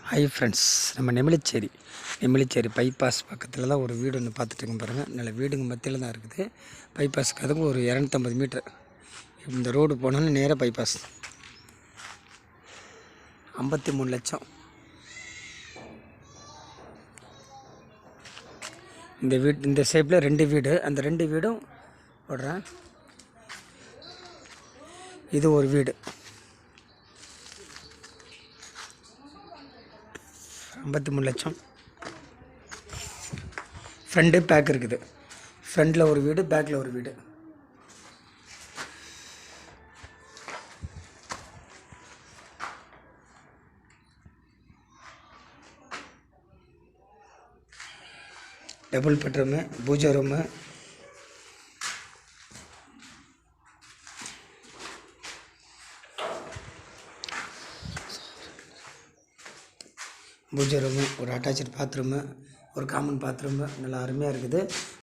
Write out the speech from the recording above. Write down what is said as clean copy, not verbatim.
Hi friends, நம்ம Nemilichery bypass பக்கத்தில் தான் ஒரு வீடு ஒன்று பார்த்துட்டுங்க பாருங்கள். நல்ல வீடுங்க மத்தியில் தான் இருக்குது. பைபாஸ்க்கு அதுக்கு ஒரு 250 மீட்டர். இந்த ரோடு போனாலும் நேராக பைபாஸ். 53 லட்சம். இந்த ஷேப்பில் 2 வீடு. அந்த 2 வீடும் போடுறேன். இது ஒரு வீடு 53 லட்சம். ஃப்ரண்ட்டு பேக் இருக்குது. ஃப்ரண்டில் ஒரு வீடு, பேக்கில் ஒரு வீடு. டபுள் பெட்ரூமு, பூஜை ரூமு, ஒரு அட்டாச்சு பாத்ரூமு, ஒரு காமன் பாத்ரூமு. நல்லா அருமையாக இருக்குது.